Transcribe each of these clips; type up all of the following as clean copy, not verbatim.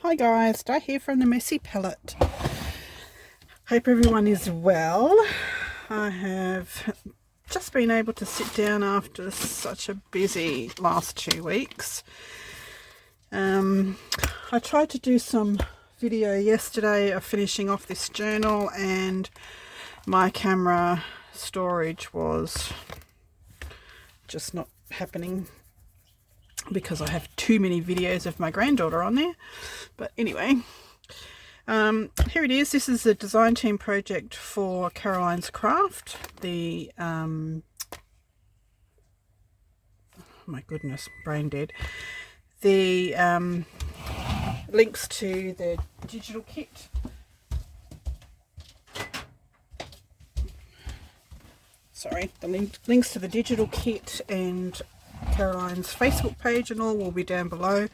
Hi guys, Di here from the Messy Palette. Hope everyone is well. I have just been able to sit down after such a busy last 2 weeks. I tried to do some video yesterday of finishing off this journal, and my camera storage was just not happening because I have too many videos of my granddaughter on there. But anyway, here it is. This is a design team project for Caroline's Craft. The my goodness, brain dead. The links to the digital kit. Sorry, the links to the digital kit and Caroline's Facebook page and all will be down below.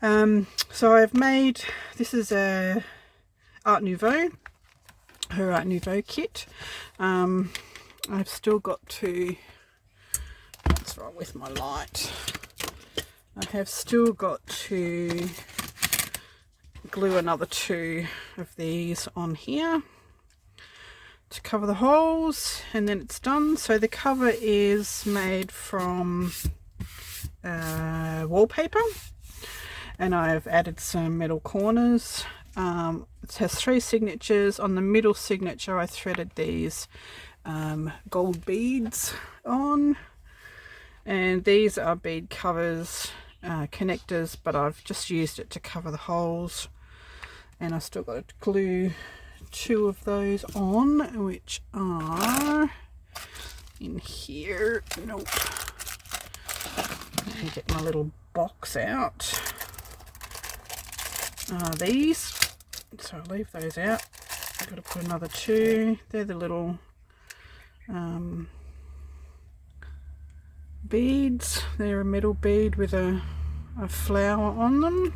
So I've made, this is a Art Nouveau, her Art Nouveau kit. I've still got to, what's wrong with my light? I have still got to glue another 2 of these on here to cover the holes, and then it's done. So the cover is made from wallpaper, and I've added some metal corners. It has 3 signatures. On the middle signature I threaded these gold beads on, and these are bead covers, connectors, but I've just used it to cover the holes, and I still got to glue 2 of those on, which are in here. Nope. Let me get my little box out. These, so I'll leave those out. I've got to put another 2. They're the little beads. They're a metal bead with a flower on them,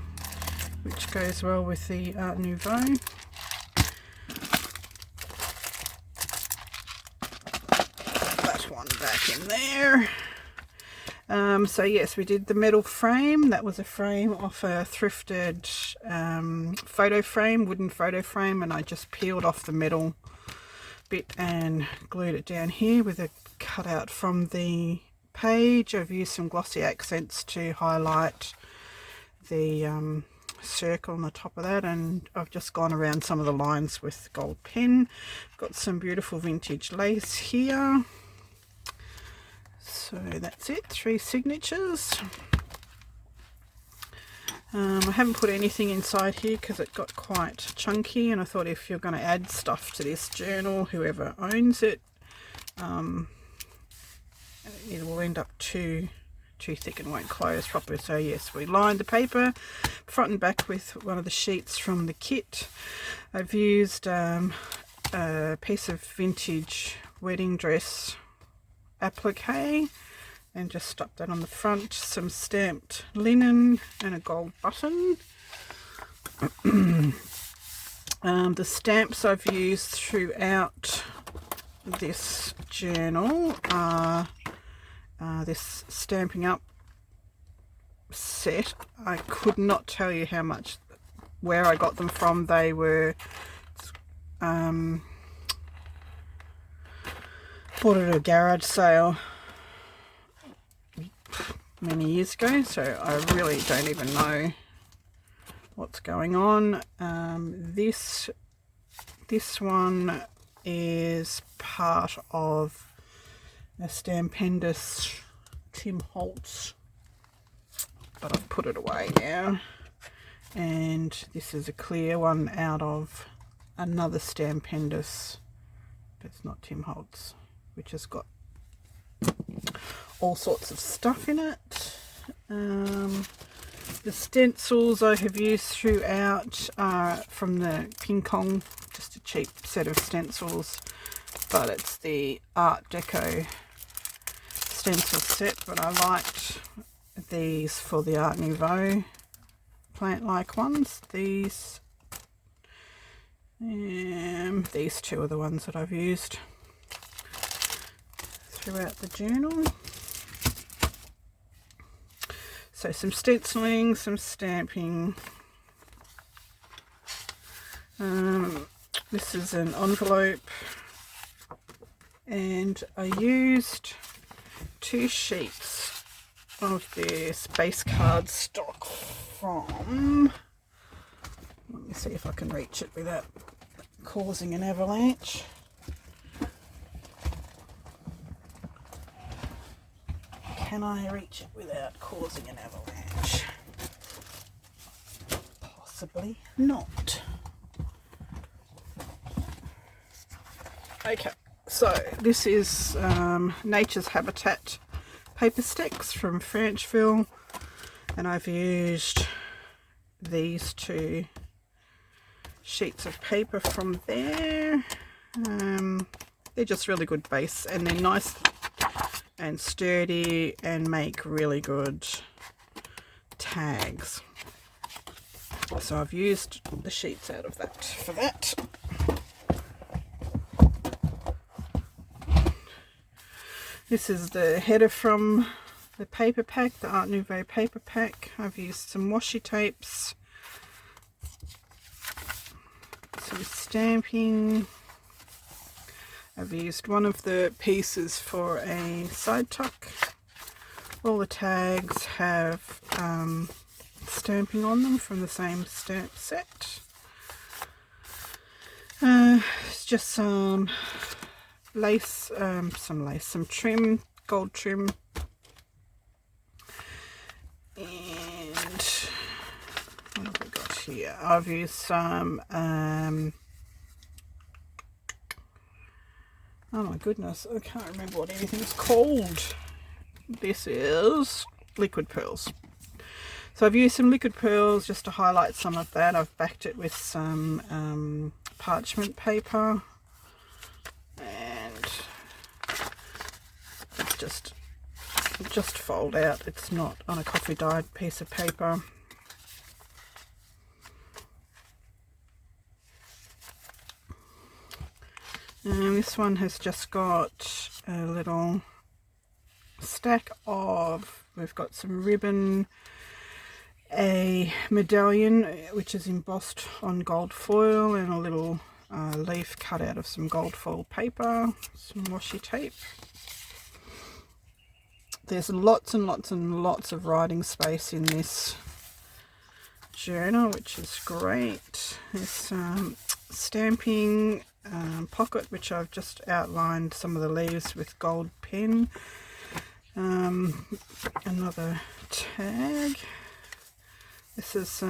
which goes well with the Art Nouveau. One back in there. So yes, we did the metal frame. That was a frame off a thrifted photo frame, wooden photo frame, and I just peeled off the metal bit and glued it down here with a cutout from the page. I've used some glossy accents to highlight the circle on the top of that, and I've just gone around some of the lines with gold pen. Got some beautiful vintage lace here. So that's it, 3 signatures. I haven't put anything inside here because it got quite chunky, and I thought if you're going to add stuff to this journal, whoever owns it, it will end up too thick and won't close properly. So yes, we lined the paper front and back with one of the sheets from the kit. I've used a piece of vintage wedding dress applique and just stuck that on the front, some stamped linen and a gold button. The stamps I've used throughout this journal are this Stampin' Up set. I could not tell you how much, where I got them from. They were bought at a garage sale many years ago, so I really don't even know what's going on. This one is part of a Stampendous Tim Holtz, but I've put it away now. And this is a clear one out of another Stampendous, but it's not Tim Holtz, which has got all sorts of stuff in it. The stencils I have used throughout are from the King Kong, just a cheap set of stencils, but it's the Art Deco stencil set. But I liked these for the Art Nouveau plant-like ones. These 2 are the ones that I've used throughout the journal. So some stenciling, some stamping. This is an envelope, and I used 2 sheets of this base card stock from, let me see if I can reach it without causing an avalanche. Can I reach it without causing an avalanche? Possibly not. Okay, so this is Nature's Habitat paper sticks from Franchville, and I've used these 2 sheets of paper from there. They're just really good base, and they're nice and sturdy and make really good tags. So I've used the sheets out of that for that. This is the header from the paper pack, the Art Nouveau paper pack. I've used some washi tapes, some stamping. I've used one of the pieces for a side tuck. All the tags have stamping on them from the same stamp set. It's just some lace, some trim, gold trim, and what have we got here? I've used some oh my goodness, I can't remember what anything's called. This is liquid pearls. So I've used some liquid pearls just to highlight some of that. I've backed it with some parchment paper, and it's just fold out. It's not on a coffee dyed piece of paper. And this one has just got a little stack of, we've got some ribbon, a medallion which is embossed on gold foil, and a little leaf cut out of some gold foil paper, some washi tape. There's lots and lots and lots of writing space in this journal, which is great. There's stamping pocket, which I've just outlined some of the leaves with gold pen. Another tag. This is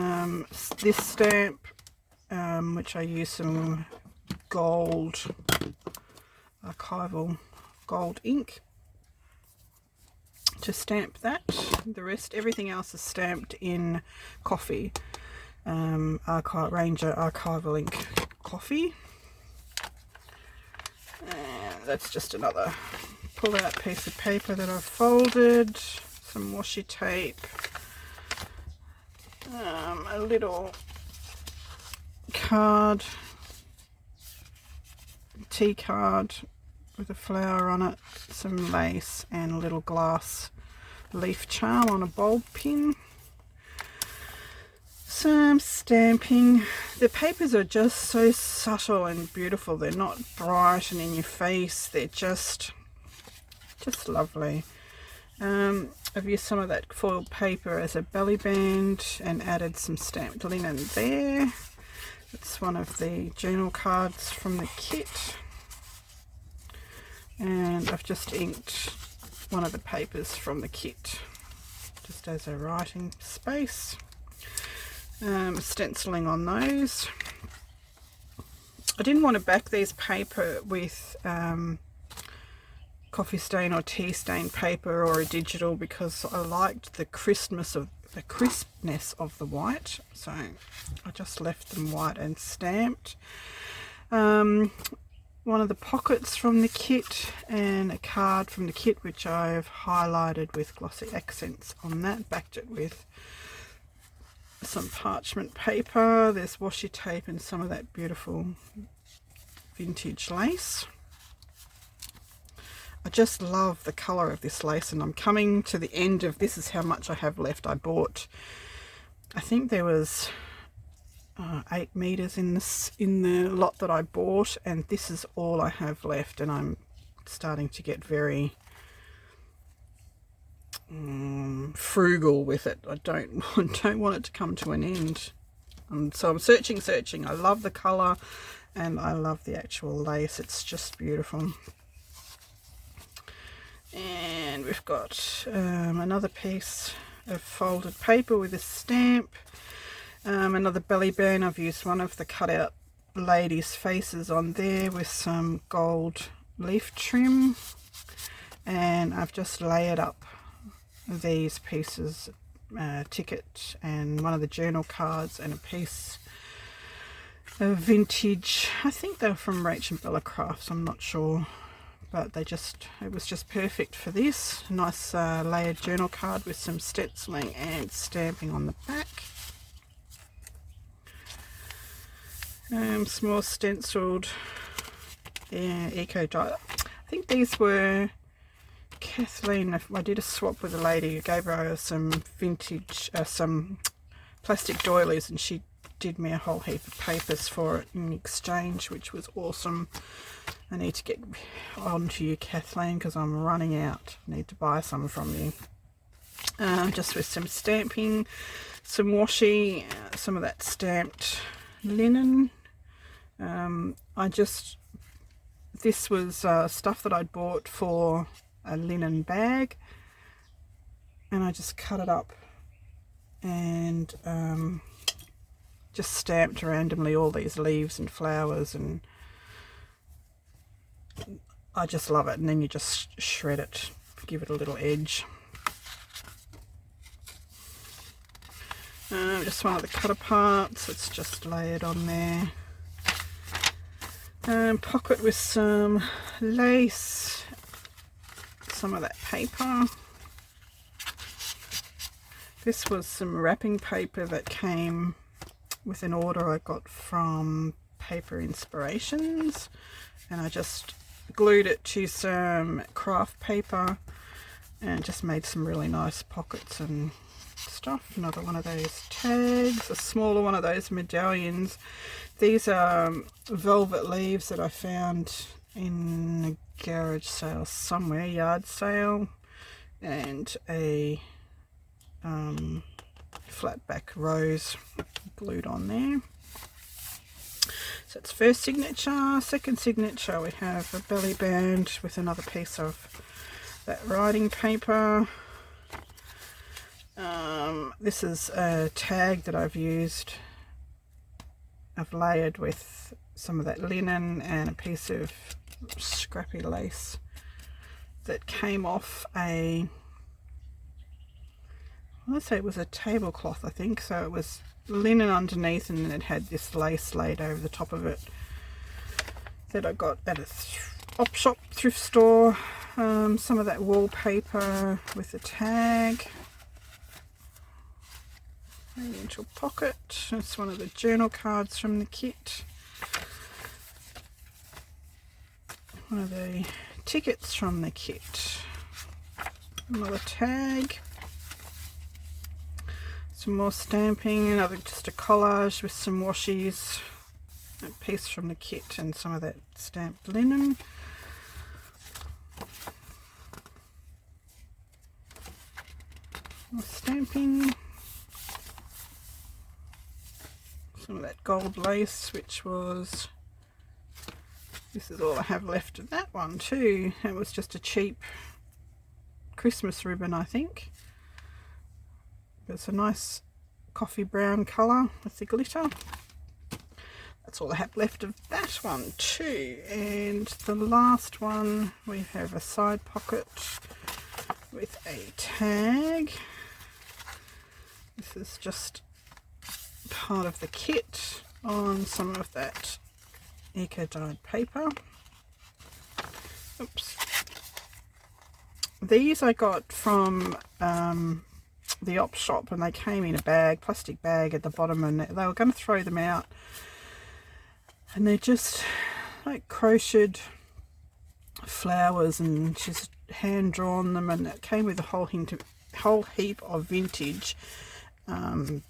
this stamp, which I use some gold archival gold ink to stamp that. The rest, everything else is stamped in coffee, Ranger archival ink coffee. And that's just another pull out piece of paper that I've folded, some washi tape, a little card, tea card with a flower on it, some lace, and a little glass leaf charm on a bulb pin. Some stamping. The papers are just so subtle and beautiful. They're not bright and in your face. They're just lovely. I've used some of that foiled paper as a belly band and added some stamped linen there. It's one of the journal cards from the kit. And I've just inked one of the papers from the kit just as a writing space. Stenciling on those. I didn't want to back these paper with coffee stain or tea stain paper or a digital, because I liked the crispness of the white, so I just left them white and stamped. One of the pockets from the kit and a card from the kit, which I've highlighted with glossy accents on that, backed it with some parchment paper. There's washi tape and some of that beautiful vintage lace. I just love the colour of this lace, and I'm coming to the end of this is how much I have left. I bought, I think there was 8 meters in the lot that I bought, and this is all I have left, and I'm starting to get very frugal with it. I don't want it to come to an end, and so I'm searching. I love the colour and I love the actual lace. It's just beautiful. And we've got another piece of folded paper with a stamp, another belly band. I've used one of the cutout ladies' faces on there with some gold leaf trim, and I've just layered up these pieces, ticket and one of the journal cards and a piece of vintage, I think they're from Rach and Bella Crafts, I'm not sure, but it was just perfect for this. Nice layered journal card with some stenciling and stamping on the back. Some more stenciled Eco Diet. I think these were Kathleen. I did a swap with a lady who gave her some vintage, some plastic doilies, and she did me a whole heap of papers for it in exchange, which was awesome. I need to get on to you, Kathleen, because I'm running out. I need to buy some from you. Just with some stamping, some washi, some of that stamped linen. This was stuff that I'd bought for a linen bag, and I just cut it up and just stamped randomly all these leaves and flowers, and I just love it. And then you just shred it, give it a little edge. Just one of the cutter parts, it's just layered on there. Pocket with some lace, some of that paper. This was some wrapping paper that came with an order I got from Paper Inspirations, and I just glued it to some craft paper and just made some really nice pockets and stuff. Another one of those tags, a smaller one of those medallions. These are velvet leaves that I found in a garage sale somewhere, yard sale, and a flat back rose glued on there. So it's first signature. Second signature, we have a belly band with another piece of that writing paper. This is a tag that I've used. I've layered with some of that linen and a piece of scrappy lace that came off a, let's say it was a tablecloth, I think. So it was linen underneath, and then it had this lace laid over the top of it that I got at a op shop thrift store. Some of that wallpaper with a tag. Little pocket. That's one of the journal cards from the kit. One of the tickets from the kit. Another tag. Some more stamping. Another just a collage with some washies. A piece from the kit and some of that stamped linen. More stamping. Some of that gold lace, which was, this is all I have left of that one too. It was just a cheap Christmas ribbon, I think. But it's a nice coffee brown colour with the glitter. That's all I have left of that one too. And the last one, we have a side pocket with a tag. This is just part of the kit on some of that eco dyed paper. Oops. These I got from the op shop, and they came in a bag, plastic bag at the bottom, and they were going to throw them out, and they're just like crocheted flowers, and she's hand drawn them, and it came with a whole heap of vintage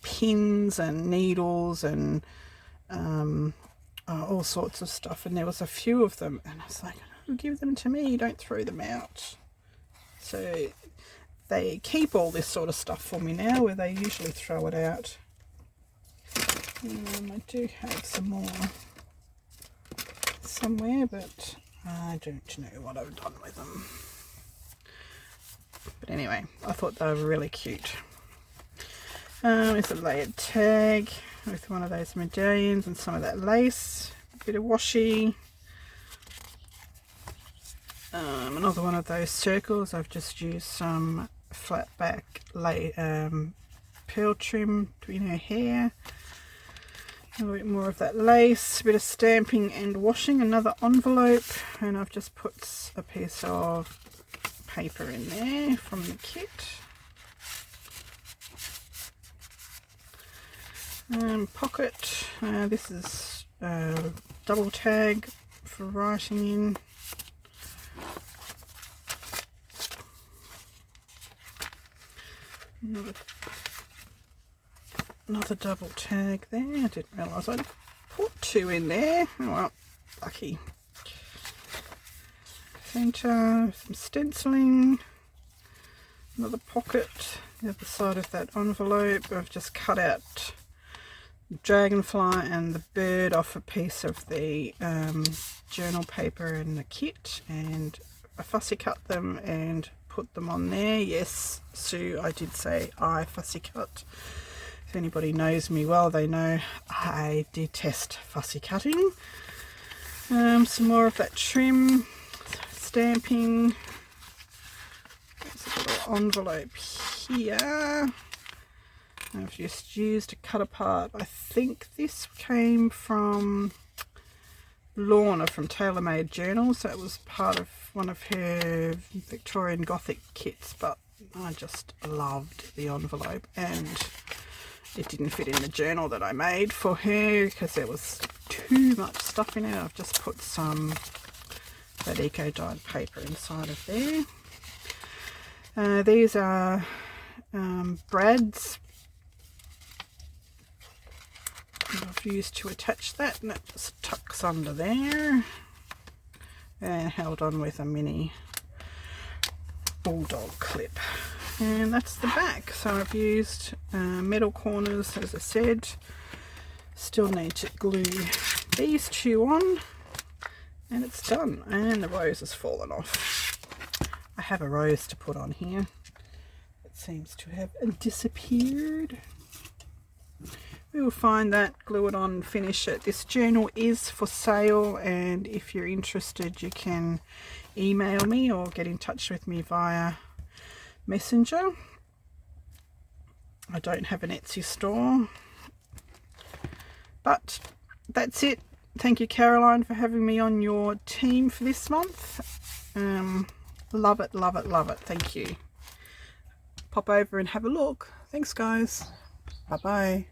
pins and needles and all sorts of stuff, and there was a few of them, and I was like, oh, give them to me, don't throw them out. So they keep all this sort of stuff for me now, where they usually throw it out. I do have some more somewhere, but I don't know what I've done with them. But anyway, I thought they were really cute. It's a layered tag with one of those medallions and some of that lace, a bit of washi. Another one of those circles. I've just used some flat back pearl trim in her hair. A little bit more of that lace, a bit of stamping and washing, another envelope, and I've just put a piece of paper in there from the kit. Pocket, this is double tag for writing in. Another double tag there. I didn't realise I'd put two in there. Oh well, lucky. Centre, some stenciling. Another pocket. The other side of that envelope, I've just cut out the dragonfly and the bird off a piece of the journal paper in the kit, and I fussy cut them and put them on there. Yes, Sue, I did say I fussy cut. If anybody knows me well, they know I detest fussy cutting. Some more of that trim, stamping. There's a little envelope here. I've just used a cut apart. I think this came from Lorna from Tailor Made Journals. That was part of one of her Victorian Gothic kits, but I just loved the envelope, and it didn't fit in the journal that I made for her because there was too much stuff in it. I've just put some that eco-dyed paper inside of there. These are brads I've used to attach that, and it just tucks under there and held on with a mini bulldog clip. And that's the back. So I've used metal corners, as I said. Still need to glue these two on, and it's done. And the rose has fallen off. I have a rose to put on here. It seems to have disappeared. We will find that, glue it on, finish it. This journal is for sale, and if you're interested, you can email me or get in touch with me via Messenger. I don't have an Etsy store, but that's it. Thank you, Caroline, for having me on your team for this month. Love it, love it, love it. Thank you. Pop over and have a look. Thanks, guys. Bye bye.